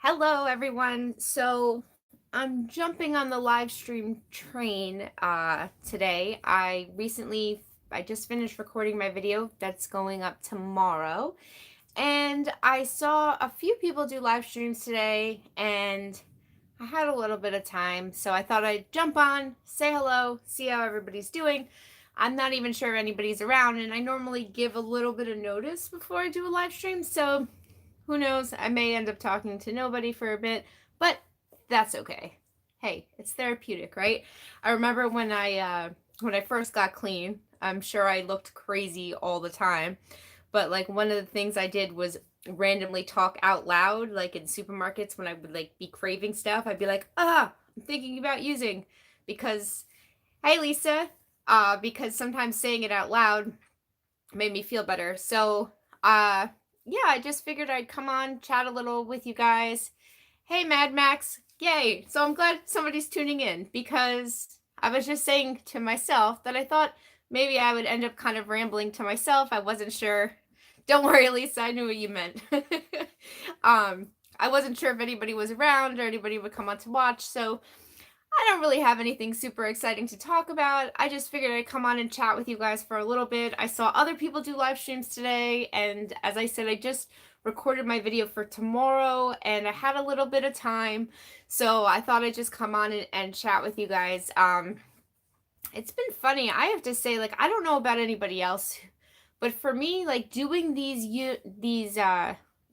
Hello, everyone. So I'm jumping on the live stream train today. I just finished recording my video that's going up tomorrow, and I saw a few people do live streams today, and I had a little bit of time, so I thought I'd jump on, say hello, see how everybody's doing. I'm not even sure if anybody's around, and I normally give a little bit of notice before I do a live stream, so who knows? I may end up talking to nobody for a bit, but that's okay. Hey, it's therapeutic, right? I remember when I first got clean, I'm sure I looked crazy all the time, but like one of the things I did was randomly talk out loud, like in supermarkets when I would like be craving stuff. I'd be like, I'm thinking about using because hey Lisa, because sometimes saying it out loud made me feel better. So, uh, yeah, I just figured I'd come on, chat a little with you guys. Hey, Mad Max. Yay. So I'm glad somebody's tuning in because I was just saying to myself that I thought maybe I would end up kind of rambling to myself. I wasn't sure. Don't worry, Lisa. I knew what you meant. um, I wasn't sure if anybody was around or anybody would come on to watch. So I don't really have anything super exciting to talk about. I just figured I'd come on and chat with you guys for a little bit. I saw other people do live streams today, and as I said, I just recorded my video for tomorrow, and I had a little bit of time, so I thought I'd just come on and chat with you guys. It's been funny. I have to say, like, I don't know about anybody else, but for me, like, doing these YouTube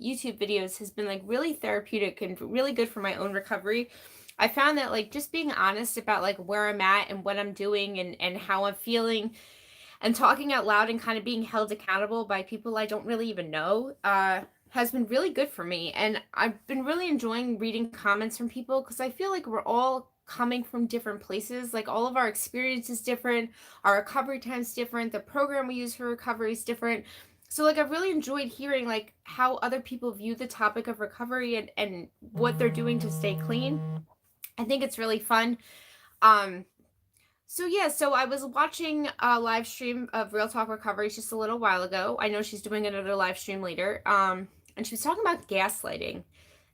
videos has been, like, really therapeutic and really good for my own recovery. I found that like just being honest about like where I'm at and what I'm doing and how I'm feeling and talking out loud and kind of being held accountable by people I don't really even know has been really good for me. And I've been really enjoying reading comments from people because I feel like we're all coming from different places. Like all of our experience is different, our recovery time's different, the program we use for recovery is different. So like I've really enjoyed hearing like how other people view the topic of recovery and what they're doing to stay clean. I think it's really fun. Um, so yeah, so I was watching a live stream of Real Talk Recovery just a little while ago. I know she's doing another live stream later. And she was talking about gaslighting.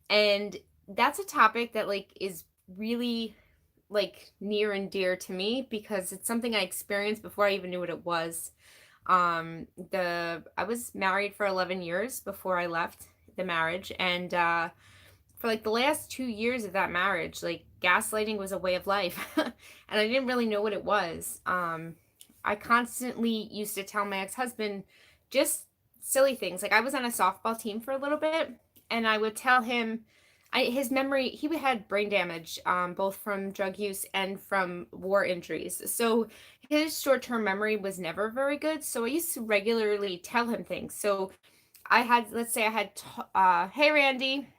And that's a topic that like is really like near and dear to me because it's something I experienced before I even knew what it was. The I was married for 11 years before I left the marriage, and for like the last 2 years of that marriage, like gaslighting was a way of life. And I didn't really know what it was. I constantly used to tell my ex-husband just silly things. Like I was on a softball team for a little bit, and I would tell him his memory, he had brain damage, both from drug use and from war injuries. So his short-term memory was never very good. So I used to regularly tell him things. So let's say hey Randy,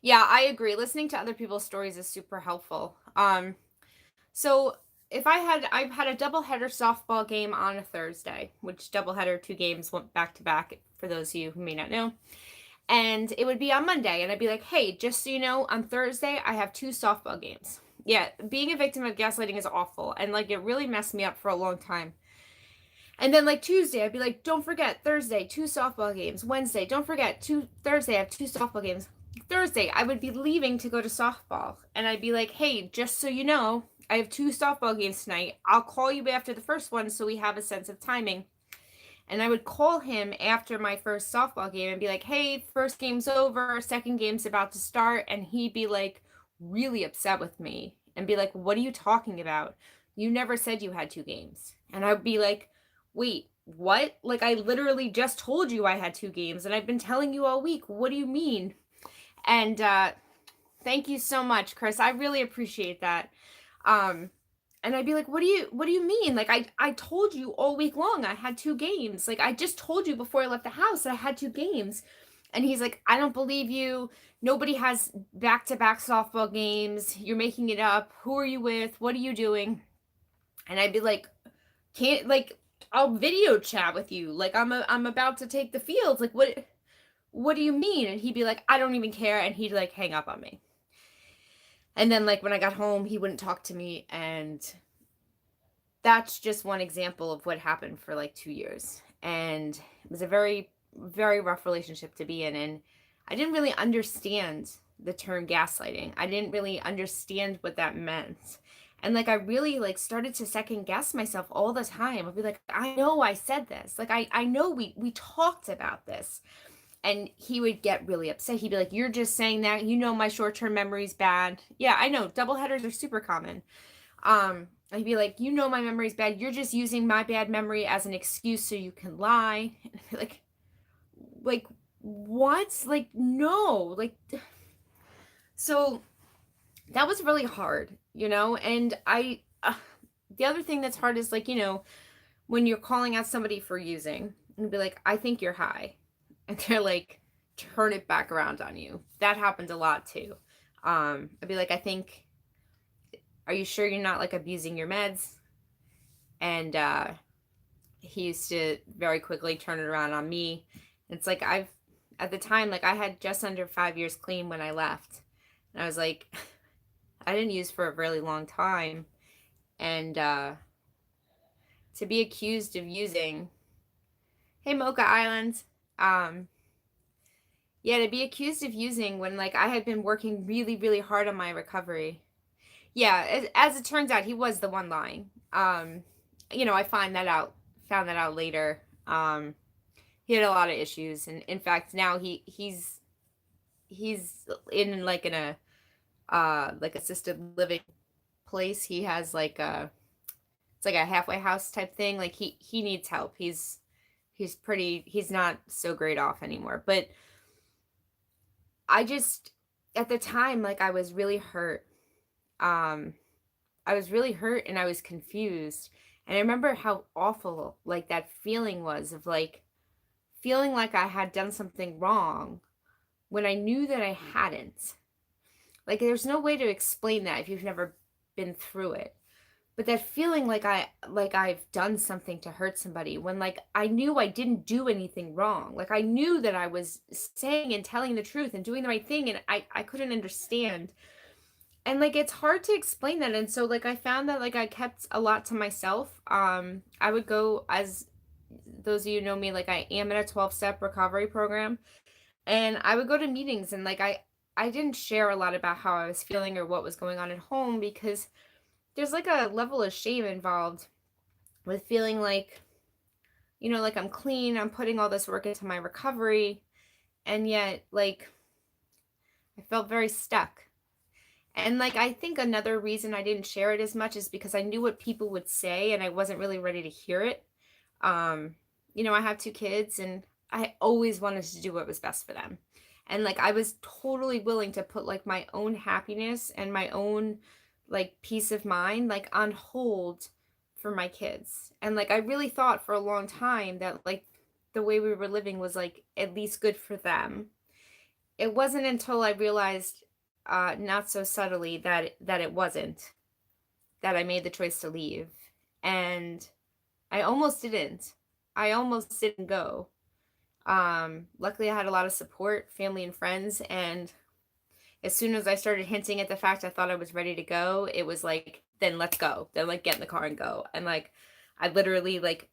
yeah, I agree. Listening to other people's stories is super helpful. So if I've had a doubleheader softball game on a Thursday, which doubleheader, two games went back to back for those of you who may not know. And it would be on Monday, and I'd be like, hey, just so you know, on Thursday, I have two softball games. Yeah, being a victim of gaslighting is awful, and like it really messed me up for a long time. And then like Tuesday, I'd be like, don't forget, Thursday, two softball games. Wednesday, don't forget, Thursday, I have two softball games. Thursday, I would be leaving to go to softball. And I'd be like, hey, just so you know, I have two softball games tonight. I'll call you after the first one so we have a sense of timing. And I would call him after my first softball game and be like, hey, first game's over, second game's about to start. And he'd be like really upset with me and be like, what are you talking about? You never said you had two games. And I'd be like, wait, what? Like, I literally just told you I had two games and I've been telling you all week. What do you mean? And thank you so much, Chris. I really appreciate that. And I'd be like, what do you mean? Like I told you all week long I had two games. Like I just told you before I left the house that I had two games. And he's like, I don't believe you. Nobody has back-to-back softball games. You're making it up. Who are you with? What are you doing? And I'd be like, can't like I'll video chat with you. Like I'm about to take the field. Like what do you mean? And he'd be like, I don't even care. And he'd like hang up on me. And then like when I got home, he wouldn't talk to me. And that's just one example of what happened for like 2 years. And it was a very, very rough relationship to be in. And I didn't really understand the term gaslighting. I didn't really understand what that meant. And like I really like started to second guess myself all the time. I'd be like, I know I said this. Like I know we talked about this. And he would get really upset. He'd be like, "You're just saying that. You know my short-term memory's bad." Yeah, I know. Doubleheaders are super common. I'd be like, "You know my memory's bad. You're just using my bad memory as an excuse so you can lie." And I'd be like what? Like no. Like so that was really hard, you know? And the other thing that's hard is like, you know, when you're calling out somebody for using and be like, "I think you're high." And they're like, turn it back around on you. That happened a lot too. I'd be like, "I think, are you sure you're not like abusing your meds?" And he used to very quickly turn it around on me. It's like at the time, like I had just under 5 years clean when I left. And I was like, I didn't use for a really long time. And to be accused of using, hey, Mocha Island, um, yeah, to be accused of using when like I had been working really, really hard on my recovery. Yeah, as it turns out, he was the one lying. You know, I found that out later. He had a lot of issues, and in fact, now he's in like in a like assisted living place. He has like a it's like a halfway house type thing. Like he needs help. He's not so great off anymore. But I just at the time like I was really hurt. I was really hurt and I was confused. And I remember how awful like that feeling was of like feeling like I had done something wrong when I knew that I hadn't. Like there's no way to explain that if you've never been through it. But that feeling like I've done something to hurt somebody when like I knew I didn't do anything wrong. Like I knew that I was saying and telling the truth and doing the right thing and I couldn't understand. And like it's hard to explain that. And so like I found that like I kept a lot to myself. I would go, as those of you know me, like I am in a 12-step recovery program. And I would go to meetings and like I didn't share a lot about how I was feeling or what was going on at home because there's like a level of shame involved with feeling like, you know, like I'm clean, I'm putting all this work into my recovery, and yet like I felt very stuck. And like I think another reason I didn't share it as much is because I knew what people would say and I wasn't really ready to hear it. Um, you know, I have 2 kids and I always wanted to do what was best for them. And like I was totally willing to put like my own happiness and my own like peace of mind like on hold for my kids. And like I really thought for a long time that like the way we were living was like at least good for them. It wasn't until I realized not so subtly that it wasn't, that I made the choice to leave. And I almost didn't. I almost didn't go. Luckily I had a lot of support, family and friends, and as soon as I started hinting at the fact I thought I was ready to go, it was like, then let's go. Then like get in the car and go. And like I literally like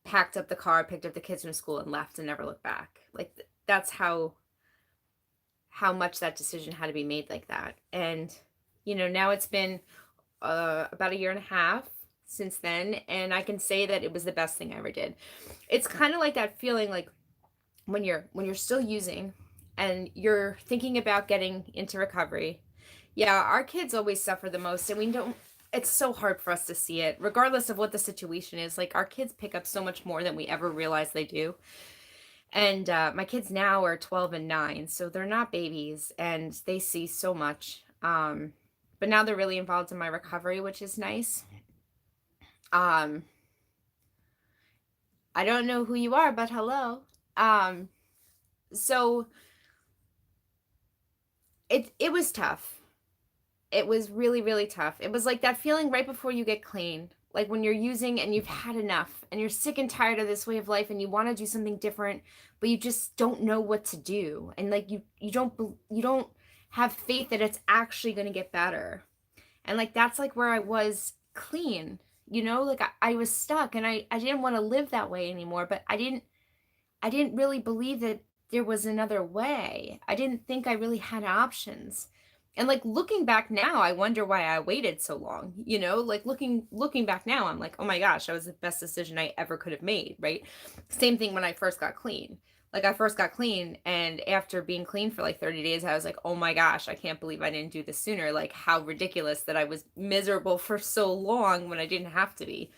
packed up the car, picked up the kids from school and left and never looked back. Like that's how much that decision had to be made like that. And you know, now it's been about a year and a half since then, and I can say that it was the best thing I ever did. It's kind of like that feeling like when you're still using and you're thinking about getting into recovery. Yeah, our kids always suffer the most, and we don't it's so hard for us to see it regardless of what the situation is. Like our kids pick up so much more than we ever realize they do. And my kids now are 12 and 9, so they're not babies and they see so much. But now they're really involved in my recovery, which is nice. Um, I don't know who you are, but hello. So it was tough. It was really, really tough. It was like that feeling right before you get clean, like when you're using and you've had enough and you're sick and tired of this way of life and you want to do something different, but you just don't know what to do. And like you don't have faith that it's actually going to get better. And like that's like where I was clean, you know, like I was stuck and I didn't want to live that way anymore, but I didn't really believe that there was another way. I didn't think I really had options. And like looking back now, I wonder why I waited so long. Like looking back now, I'm like, oh my gosh, that was the best decision I ever could have made, right? Same thing when I first got clean. Like I first got clean, and after being clean for like 30 days, I was like, oh my gosh, I can't believe I didn't do this sooner. Like how ridiculous that I was miserable for so long when I didn't have to be.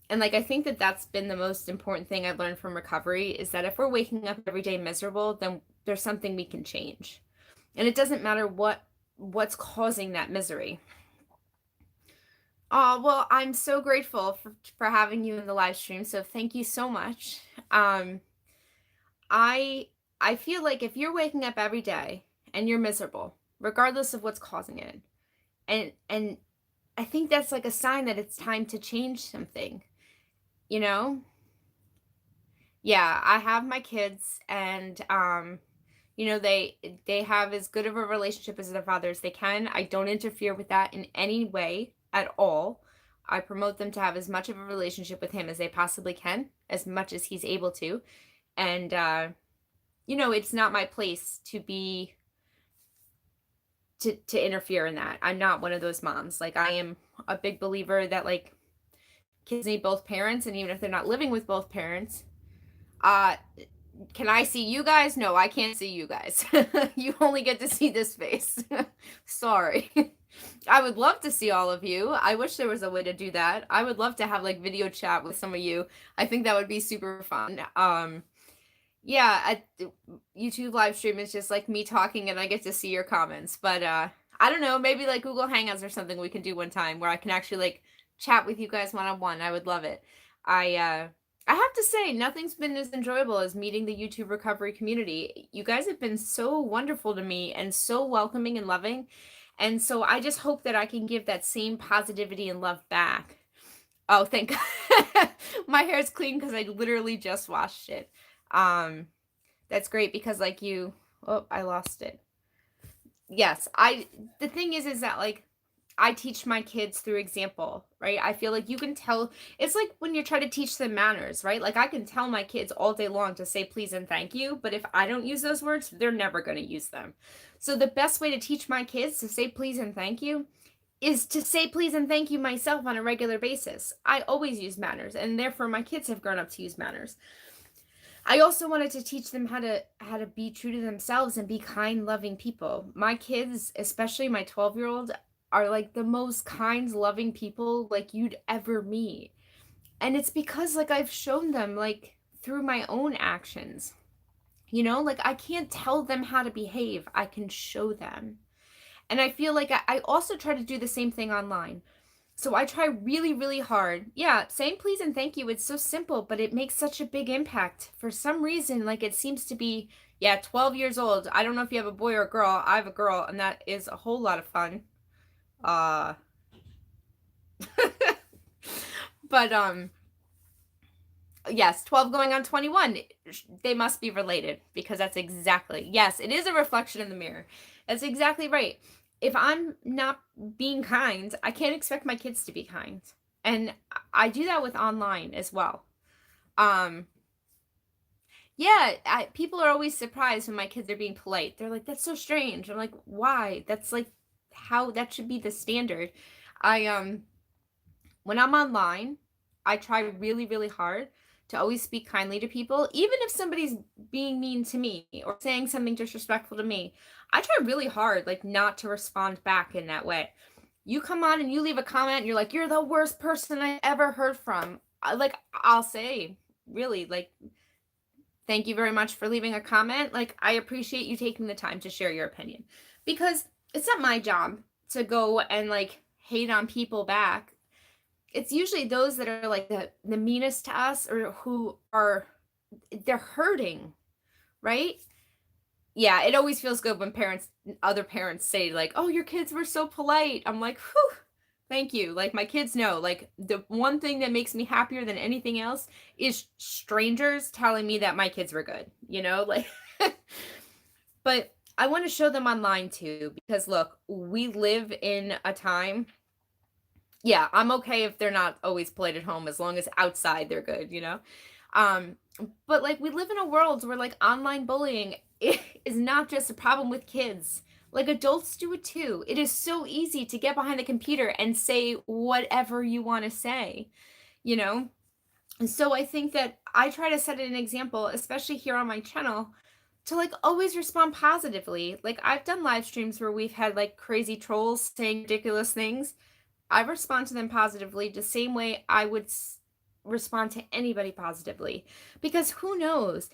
And like I think that that's been the most important thing I've learned from recovery, is that if we're waking up every day miserable, then there's something we can change. And it doesn't matter what's causing that misery. Oh, well, I'm so grateful for having you in the live stream. So thank you so much. I I feel like if you're waking up every day and you're miserable, regardless of what's causing it, and I think that's like a sign that it's time to change something, you know? Yeah, I have my kids, and they have as good of a relationship as their father as they can. I don't interfere with that in any way at all. I promote them to have as much of a relationship with him as they possibly can, as much as he's able to. And it's not my place to interfere in that. I'm not one of those moms. Like I am a big believer that like kids need both parents, and even if they're not living with both parents, uh can I see you guys? No, I can't see you guys. You only get to see this face. Sorry. I would love to see all of you. I wish there was a way to do that. I would love to have like video chat with some of you. I think that would be super fun. Yeah, YouTube live stream is just like me talking and I get to see your comments. But I don't know, maybe like Google Hangouts or something we can do one time where I can actually like chat with you guys one-on-one. I would love it. I have to say, nothing's been as enjoyable as meeting the YouTube recovery community. You guys have been so wonderful to me and so welcoming and loving. And so I just hope that I can give that same positivity and love back. Oh, thank God. My hair's clean because I literally just washed it. That's great because like oh, I lost it. Yes, the thing is that like I teach my kids through example, right? I feel like you can tell, it's like when you try to teach them manners, right? Like I can tell my kids all day long to say please and thank you, but if I don't use those words, they're never going to use them. So the best way to teach my kids to say please and thank you is to say please and thank you myself on a regular basis. I always use manners, and therefore my kids have grown up to use manners. I also wanted to teach them how to be true to themselves and be kind, loving people. My kids, especially my 12-year-old, are like the most kind, loving people like you'd ever meet. And it's because like I've shown them like through my own actions. Like I can't tell them how to behave. I can show them. And I feel like I also try to do the same thing online. So I try really, really hard. Yeah, saying please and thank you, it's so simple, but it makes such a big impact. For some reason, like it seems to be, 12 years old. I don't know if you have a boy or a girl. I have a girl, and that is a whole lot of fun. But yes, 12 going on 21. They must be related because that's exactly, yes, it is a reflection in the mirror. That's exactly right. If I'm not being kind, I can't expect my kids to be kind. And I do that with online as well. Yeah, people are always surprised when my kids are being polite. They're like, that's so strange. I'm like, why? That's like how that should be the standard. When I'm online, I try really, really hard to always speak kindly to people, even if somebody's being mean to me or saying something disrespectful to me. I try really hard, like, not to respond back in that way. You come on and you leave a comment and you're like, you're the worst person I ever heard from. I'll say, really, like, thank you very much for leaving a comment. Like, I appreciate you taking the time to share your opinion, because it's not my job to go and like hate on people back. It's usually those that are like the meanest to us, or who are, they're hurting, right? Yeah, it always feels good when other parents say like, oh, your kids were so polite. I'm like, whew, thank you. Like my kids know, like the one thing that makes me happier than anything else is strangers telling me that my kids were good, like, but I want to show them online too, because look, we live in a time. Yeah, I'm okay if they're not always polite at home, as long as outside they're good. Um, but like we live in a world where like online bullying is not just a problem with kids. Like adults do it too. It is so easy to get behind the computer and say whatever you want to say, you know? And so I think that I try to set an example, especially here on my channel, to like always respond positively. Like I've done live streams where we've had like crazy trolls saying ridiculous things. I respond to them positively the same way I would respond to anybody positively. Because who knows?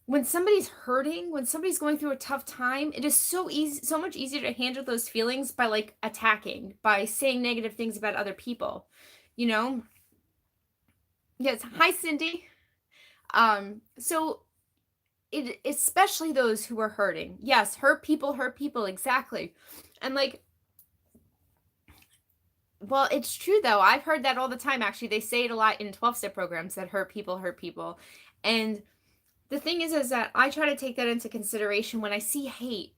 When somebody's hurting, when somebody's going through a tough time, it is so easy, so much easier to handle those feelings by like attacking, by saying negative things about other people, you know? Yes. Hi, Cindy. So it, especially those who are hurting. Yes, hurt people, exactly. And like, well, it's true though. I've heard that all the time. Actually, they say it a lot in 12-step programs that hurt people hurt people. And the thing is that I try to take that into consideration when I see hate.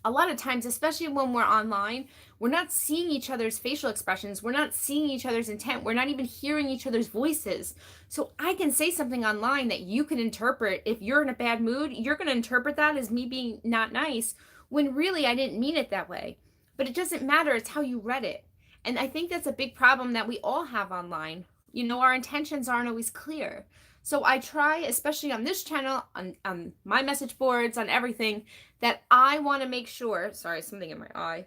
A lot of times, especially when we're online, we're not seeing each other's facial expressions. We're not seeing each other's intent. We're not even hearing each other's voices. So I can say something online that you can interpret. If you're in a bad mood, you're going to interpret that as me being not nice, when really I didn't mean it that way. But it doesn't matter. It's how you read it. And I think that's a big problem that we all have online. You know, our intentions aren't always clear. So I try, especially on this channel, on my message boards, on everything, that I want to make sure, sorry, something in my eye.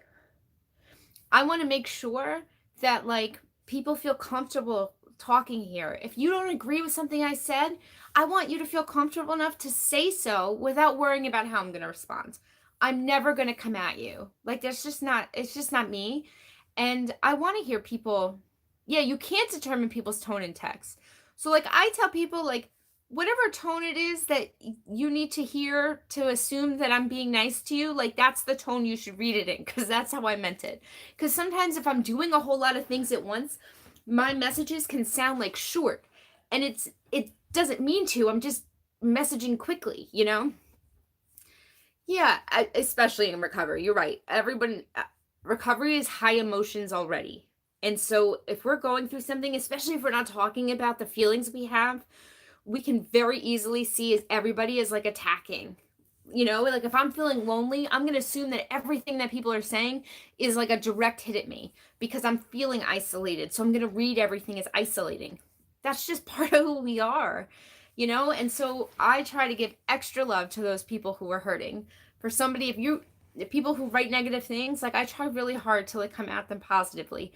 I want to make sure that like people feel comfortable talking here. If you don't agree with something I said, I want you to feel comfortable enough to say so without worrying about how I'm going to respond. I'm never going to come at you. Like that's just not, it's just not me. And I want to hear people, yeah, you can't determine people's tone in text. So like I tell people like whatever tone it is that you need to hear to assume that I'm being nice to you, like that's the tone you should read it in, because that's how I meant it. Because sometimes if I'm doing a whole lot of things at once, my messages can sound like short, and it doesn't mean to. I'm just messaging quickly, you know? Yeah, especially in recovery. You're right. Everyone, recovery is high emotions already. And so if we're going through something, especially if we're not talking about the feelings we have, we can very easily see as everybody is like attacking. You know, like if I'm feeling lonely, I'm going to assume that everything that people are saying is like a direct hit at me because I'm feeling isolated. So I'm going to read everything as isolating. That's just part of who we are, you know? And so I try to give extra love to those people who are hurting. For somebody, if people who write negative things, like I try really hard to like come at them positively.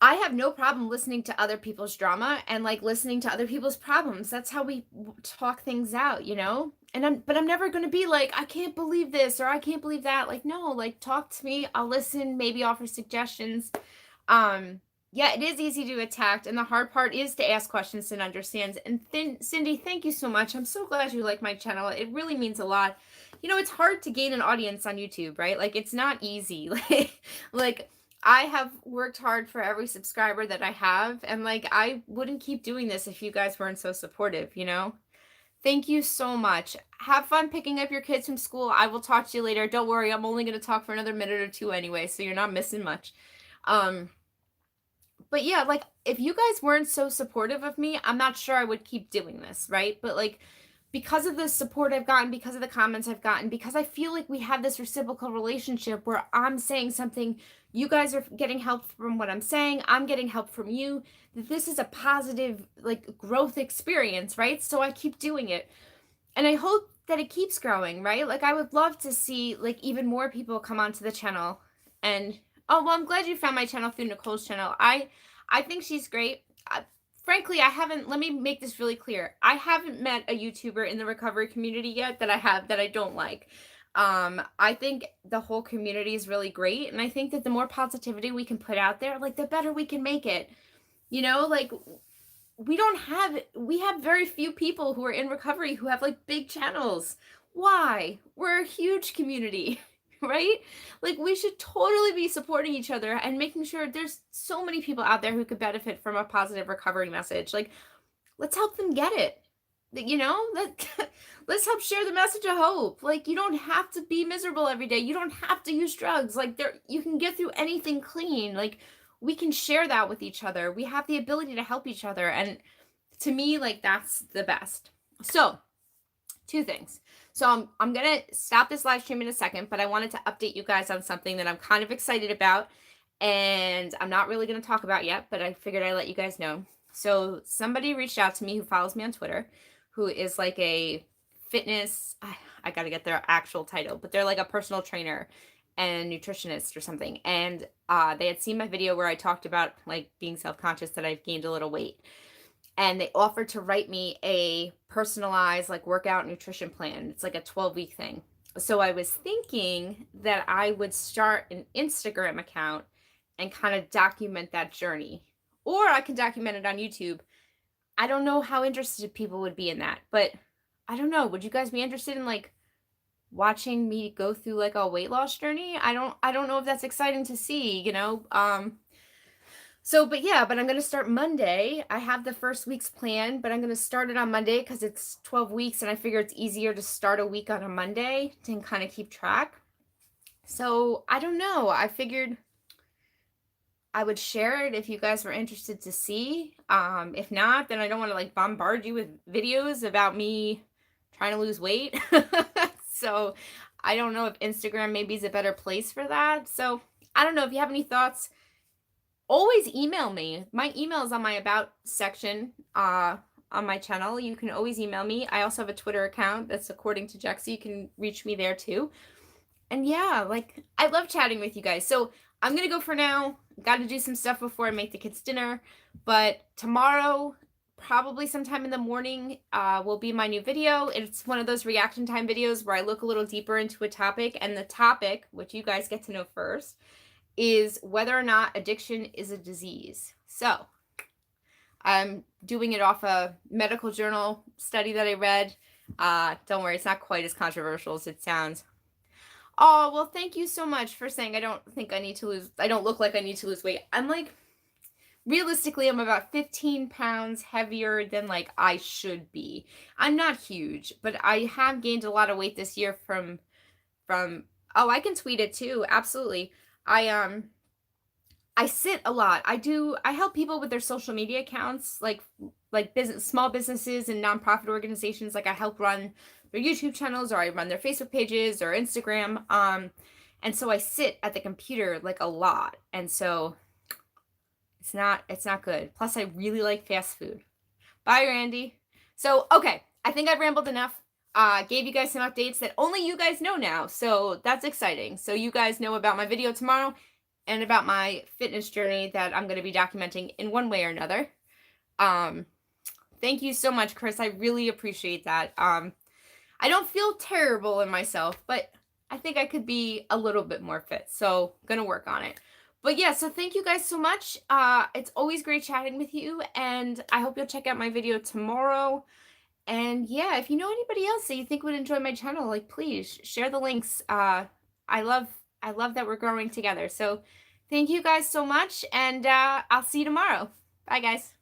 I have no problem listening to other people's drama and like listening to other people's problems. That's how we talk things out, you know? But I'm never going to be like, I can't believe this or I can't believe that. Like, no, like talk to me. I'll listen, maybe offer suggestions. Yeah, it is easy to attack. And the hard part is to ask questions and understand. And Cindy, thank you so much. I'm so glad you like my channel. It really means a lot. You know, it's hard to gain an audience on YouTube, right? Like it's not easy. Like I have worked hard for every subscriber that I have, and like I wouldn't keep doing this if you guys weren't so supportive, you know? Thank you so much. Have fun picking up your kids from school. I will talk to you later. Don't worry, I'm only going to talk for another minute or two anyway, so you're not missing much. But yeah, like if you guys weren't so supportive of me, I'm not sure I would keep doing this, right? But like because of the support I've gotten, because of the comments I've gotten, because I feel like we have this reciprocal relationship where I'm saying something, you guys are getting help from what I'm saying, I'm getting help from you, that this is a positive like growth experience, right? So I keep doing it. And I hope that it keeps growing, right? Like I would love to see like even more people come onto the channel. And oh, well, I'm glad you found my channel through Nicole's channel. I think she's great. Frankly, I haven't, let me make this really clear. I haven't met a YouTuber in the recovery community yet that I don't like. I think the whole community is really great. And I think that the more positivity we can put out there, like the better we can make it. You know, like we have very few people who are in recovery who have like big channels. Why? We're a huge community. Right? Like we should totally be supporting each other and making sure there's so many people out there who could benefit from a positive recovery message. Like let's help them get it. You know, let's help share the message of hope. Like you don't have to be miserable every day. You don't have to use drugs. Like you can get through anything clean. Like we can share that with each other. We have the ability to help each other. And to me, like, that's the best. So, two things. So I'm going to stop this live stream in a second, but I wanted to update you guys on something that I'm kind of excited about, and I'm not really going to talk about yet, but I figured I'd let you guys know. So somebody reached out to me who follows me on Twitter, who is like a fitness, I got to get their actual title, but they're like a personal trainer and nutritionist or something. And they had seen my video where I talked about like being self-conscious that I've gained a little weight. And they offered to write me a personalized like workout nutrition plan. It's like a 12-week thing. So I was thinking that I would start an Instagram account and kind of document that journey. Or I can document it on YouTube. I don't know how interested people would be in that, but I don't know. Would you guys be interested in like watching me go through like a weight loss journey? I don't know if that's exciting to see, you know. But I'm going to start Monday. I have the first week's plan, but I'm going to start it on Monday because it's 12 weeks and I figure it's easier to start a week on a Monday to kind of keep track. So I don't know. I figured I would share it if you guys were interested to see. If not, then I don't want to like bombard you with videos about me trying to lose weight. So I don't know if Instagram maybe is a better place for that. So I don't know if you have any thoughts. Always email me. My email is on my about section on my channel. You can always email me. I also have a Twitter account that's according to Jack, so you can reach me there too. And yeah, like I love chatting with you guys. So I'm gonna go for now. Got to do some stuff before I make the kids dinner. But tomorrow, probably sometime in the morning, will be my new video. It's one of those reaction time videos where I look a little deeper into a topic, and the topic, which you guys get to know first, is whether or not addiction is a disease. So I'm doing it off a medical journal study that I read. Don't worry, it's not quite as controversial as it sounds. Oh, well, thank you so much for saying I don't look like I need to lose weight. I'm like, realistically, I'm about 15 pounds heavier than like I should be. I'm not huge, but I have gained a lot of weight this year from, oh, I can tweet it too. Absolutely. I sit a lot. I help people with their social media accounts, like small businesses and nonprofit organizations. Like I help run their YouTube channels, or I run their Facebook pages or Instagram. And so I sit at the computer like a lot. And so it's not good. Plus I really like fast food. Bye, Randy. So, okay. I think I've rambled enough. Gave you guys some updates that only you guys know now. So that's exciting. So you guys know about my video tomorrow and about my fitness journey that I'm going to be documenting in one way or another. Thank you so much, Chris. I really appreciate that. I don't feel terrible in myself, but I think I could be a little bit more fit. So going to work on it. But yeah, so thank you guys so much. It's always great chatting with you, and I hope you'll check out my video tomorrow. And yeah, if you know anybody else that you think would enjoy my channel, like please share the links. I love that we're growing together. So thank you guys so much, and I'll see you tomorrow. Bye, guys.